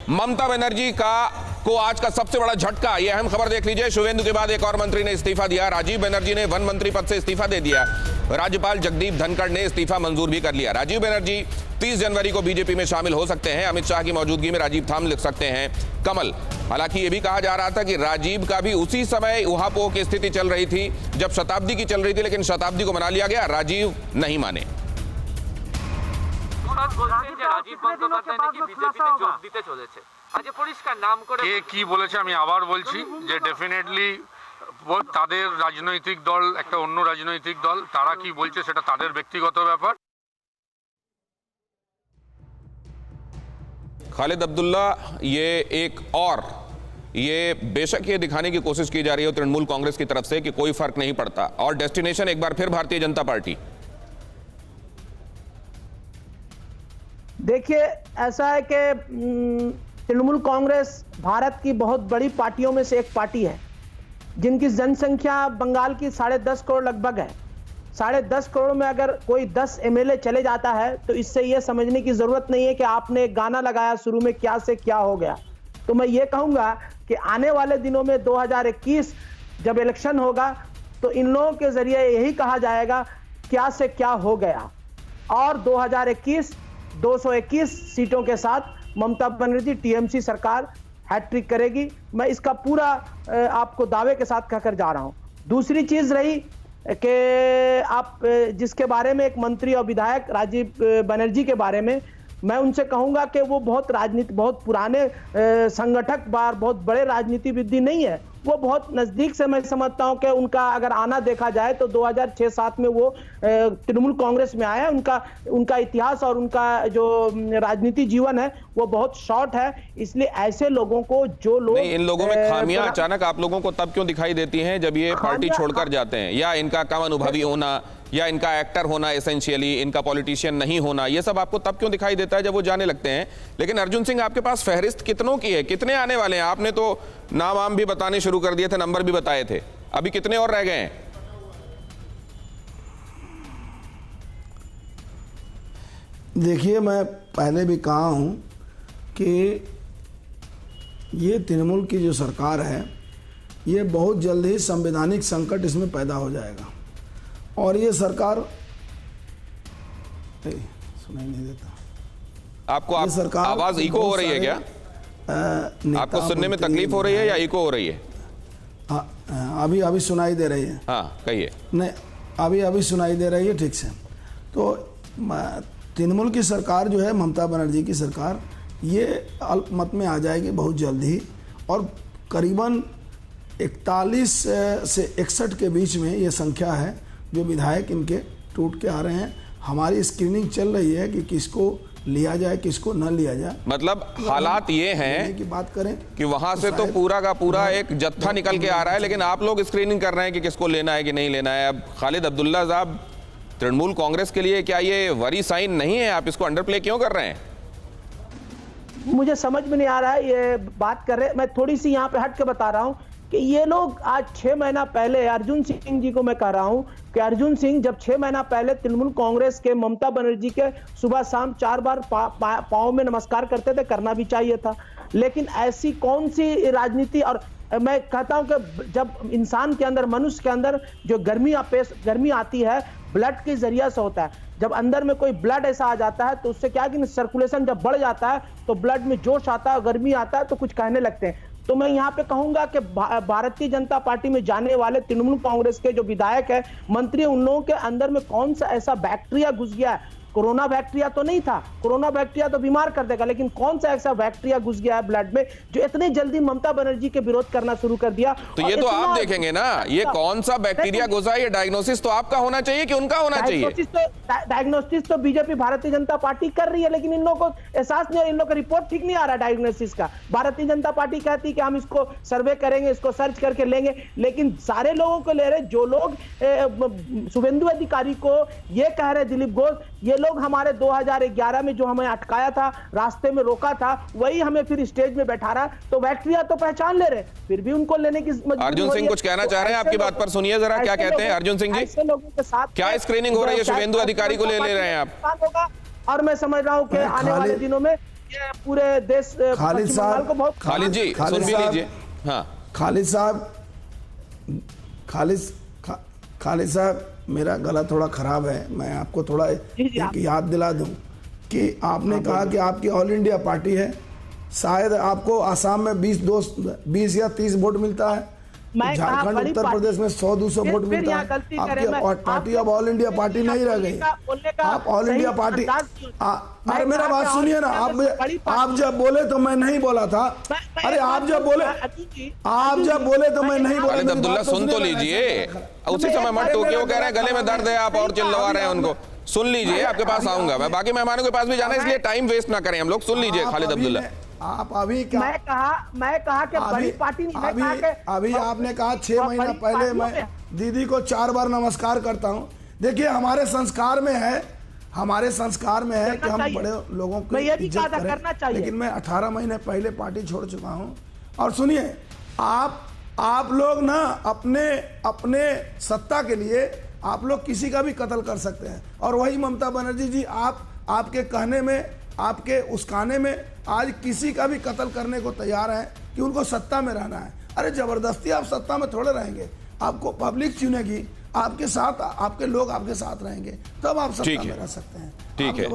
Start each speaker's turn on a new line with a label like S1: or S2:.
S1: ममता बनर्जी को आज का सबसे बड़ा झटका, यह अहम खबर देख लीजिए। शुभेंदु के बाद एक और मंत्री ने इस्तीफा दिया। राजीव बनर्जी ने वन मंत्री पद से इस्तीफा दे दिया। राज्यपाल जगदीप धनखड़ ने इस्तीफा मंजूर भी कर लिया। राजीव बनर्जी 30 जनवरी को बीजेपी में शामिल हो सकते हैं। अमित शाह की मौजूदगी में राजीव थाम लिख सकते हैं कमल। हालांकि यह भी कहा जा रहा था कि राजीव का भी उसी समय उहापोह की स्थिति चल रही थी जब शताब्दी की चल रही थी, लेकिन शताब्दी को मना लिया गया, राजीव नहीं माने।
S2: কি বলেছে আমি আবার বলছি যে ডেফিনেটলি তাদের রাজনৈতিক দল একটা অন্য রাজনৈতিক দল, তারা কি বলছে সেটা তাদের ব্যক্তিগত ব্যাপার।
S1: खालिद अब्दुल्ला, ये बेशक ये दिखाने की कोशिश की जा रही है तृणमूल कांग्रेस की तरफ से कि कोई फर्क नहीं पड़ता, और डेस्टिनेशन एक बार फिर भारतीय जनता पार्टी।
S3: देखिए, ऐसा है कि तृणमूल कांग्रेस भारत की बहुत बड़ी पार्टियों में से एक पार्टी है जिनकी जनसंख्या बंगाल की 10.5 करोड़ लगभग है। 10.5 करोड़ में अगर कोई 10 एमएलए चले जाता है तो इससे यह समझने की जरूरत नहीं है कि आपने एक गाना लगाया शुरू में क्या से क्या हो गया। तो मैं ये कहूंगा कि आने वाले दिनों में 2021 जब इलेक्शन होगा तो इन लोगों के जरिए यही कहा जाएगा क्या से क्या हो गया, और 2021 221 सीटों के साथ ममता बनर्जी टीएमसी सरकार हैट्रिक करेगी। मैं इसका पूरा आपको दावे के साथ कहकर जा रहा हूं। दूसरी चीज रही कि आप जिसके बारे में एक मंत्री और विधायक राजीव बनर्जी के बारे में, मैं उनसे कहूंगा कि वो बहुत पुराने संगठक बहुत बड़े राजनीतिविद नहीं है। वो बहुत नजदीक से मैं समझता हूं कि उनका अगर आना देखा जाए तो 2006-7 में वो तृणमूल कांग्रेस में आया। उनका इतिहास और उनका जो राजनीति जीवन है वो बहुत शॉर्ट है। इसलिए ऐसे लोगों को जो लोग
S1: इन लोगों में खामियां अचानक आप लोगों को तब क्यों दिखाई देती हैं जब ये पार्टी छोड़कर जाते हैं, या इनका कम अनुभवी होना, या इनका एक्टर होना, एसेंशियली इनका पॉलिटिशियन नहीं होना, ये सब आपको तब क्यों दिखाई देता है जब वो जाने लगते हैं? लेकिन अर्जुन सिंह, आपके पास फहरिस्त कितनों की है, कितने आने वाले हैं? आपने तो नाम भी बताने शुरू कर दिए थे, नंबर भी बताए थे, अभी कितने और रह गए हैं?
S4: देखिए, मैं पहले भी कहा हूं कि ये तृणमूल की जो सरकार है ये बहुत जल्द ही संवैधानिक संकट इसमें पैदा हो जाएगा, और ये सरकार सुनाई नहीं देता
S1: आपको। आप सरकार आवाज इको हो रही है क्या? आपको सुनने में तकलीफ हो रही है या इको हो रही है?
S4: अभी सुनाई दे रही है।
S1: हाँ, कहिए।
S4: नहीं, अभी सुनाई दे रही है ठीक से। तो तृणमूल की सरकार जो है, ममता बनर्जी की सरकार, ये अल्पमत में आ जाएगी बहुत जल्द ही, और करीबन 41 से 61 के बीच में ये संख्या है जो विधायक इनके टूट के आ रहे हैं। हमारी स्क्रीनिंग चल रही है कि किसको लिया जाए किसको न लिया जाए।
S1: मतलब हालात ये हैं
S4: की बात करें
S1: कि वहां से तो पूरा का पूरा एक जत्था निकल के आ रहा है, लेकिन आप लोग स्क्रीनिंग कर रहे हैं कि किसको लेना है कि नहीं लेना है। अब खालिद अब्दुल्ला साहब, तृणमूल कांग्रेस के लिए क्या ये वरी साइन नहीं है? आप इसको अंडर प्ले क्यों कर रहे हैं?
S3: मुझे समझ में नहीं आ रहा है ये बात कर रहे। मैं थोड़ी सी यहाँ पे हट के बता रहा हूँ कि ये लोग आज 6 महीना पहले, अर्जुन सिंह जी को मैं कह रहा हूं कि अर्जुन सिंह जब 6 महीना पहले तृणमूल कांग्रेस के ममता बनर्जी के सुबह शाम 4 बार पांव में नमस्कार करते थे, करना भी चाहिए था। लेकिन ऐसी कौन सी राजनीति, और मैं कहता हूं कि जब इंसान के अंदर, मनुष्य के अंदर जो गर्मी आती है ब्लड के जरिए से होता है। जब अंदर में कोई ब्लड ऐसा आ जाता है तो उससे क्या है कि सर्कुलेशन जब बढ़ जाता है तो ब्लड में जोश आता है, गर्मी आता है, तो कुछ कहने लगते हैं। तो मैं यहाँ पे कहूंगा कि भारतीय जनता पार्टी में जाने वाले तृणमूल कांग्रेस के जो विधायक है, मंत्री, उन लोगों के अंदर में कौन सा ऐसा बैक्टीरिया घुस गया है? कोरोना बैक्टीरिया तो नहीं था, कोरोना बैक्टीरिया तो बीमार कर देगा, लेकिन कौन सा ऐसा बैक्टीरिया घुस गया है ब्लड में जो इतने जल्दी ममता बनर्जी के विरोध करना शुरू कर दिया?
S1: तो ये तो आप देखेंगे ना, ये कौन सा बैक्टीरिया घुसा, ये डायग्नोसिस तो आपका होना चाहिए कि उनका होना चाहिए?
S3: डायग्नोसिस तो बीजेपी, भारतीय जनता पार्टी कर रही है, लेकिन इन लोगों को एहसास नहीं, इन लोगों का रिपोर्ट ठीक नहीं आ रहा डायग्नोसिस का। भारतीय जनता पार्टी कहती है कि हम इसको सर्वे करेंगे, इसको सर्च करके लेंगे, लेकिन सारे लोगों को ले रहे। जो लोग शुभेंदु अधिकारी को ये कह रहे, दिलीप घोष, ये लोग हमारे 2011 में जो हमें अटकाया था, रास्ते में रोका था, वही हमें फिर स्टेज में बैठा रहा। तो बैक्टीरिया तो पहचान ले रहे, फिर भी उनको लेने की मजबूरी।
S1: अर्जुन सिंह कुछ कहना चाह रहे हैं, आपकी बात पर सुनिए जरा, क्या कहते हैं अर्जुन सिंह जी?
S3: ऐसे लोगों के साथ
S1: क्या स्क्रीनिंग हो रही है? शुभेंदु अधिकारी को ले रहे हैं आप?
S3: और मैं समझ रहा हूं कि आने वाले दिनों में ये पूरे देश
S4: खालिद
S3: पश्चिम बंगाल को बहुत
S1: खालिद जी सुन भी लीजिए। हाँ
S4: खालिद साहब मेरा गला थोड़ा खराब है, मैं आपको थोड़ा एक याद दिला दूं कि आपने कहा कि आपकी ऑल इंडिया पार्टी है, शायद आपको आसाम में 20 या 30 वोट मिलता है, झारखंड उत्तर प्रदेश में 100-200 वोट मिलता है। आपकी पार्टी अब ऑल इंडिया पार्टी नहीं रह गई, आप ऑल इंडिया पार्टी। अरे मेरा बात सुनिए ना, आप जब बोले तो मैं नहीं बोला था। अरे आप जब बोले तो मैं नहीं बोला।
S1: खालिद अब्दुल्ला सुन तो लीजिए, उसी समय मत टोकिए। वो कह रहे हैं गले में दर्द है, आप और चिल्लवा रहे हैं उनको। सुन लीजिए, आपके पास आऊंगा मैं, बाकी मेहमानों के पास भी जाना है, इसलिए टाइम वेस्ट ना करें हम लोग। सुन लीजिए खालिद अब्दुल्ला।
S4: आप अभी क्या,
S3: मैं कहा कि बड़ी पार्टी नहीं,
S4: अभी आपने कहा 6 महीना पहले मैं दीदी को 4 बार नमस्कार करता हूं। देखिए हमारे संस्कार में है कि हम बड़े लोगों की इज्जत करें, लेकिन मैं 18 महीने पहले पार्टी छोड़ चुका हूं। और सुनिए, आप लोग ना अपने सत्ता के लिए आप लोग किसी का भी कत्ल कर सकते हैं, और वही ममता बनर्जी जी आपके कहने में, आपके उस्काने में आज किसी का भी कत्ल करने को तैयार है कि उनको सत्ता में रहना है। अरे जबरदस्ती आप सत्ता में थोड़े रहेंगे, आपको पब्लिक चुनेगी, आपके साथ आपके लोग आपके साथ रहेंगे, तब आप सत्ता में रह सकते हैं।
S1: ठीक है।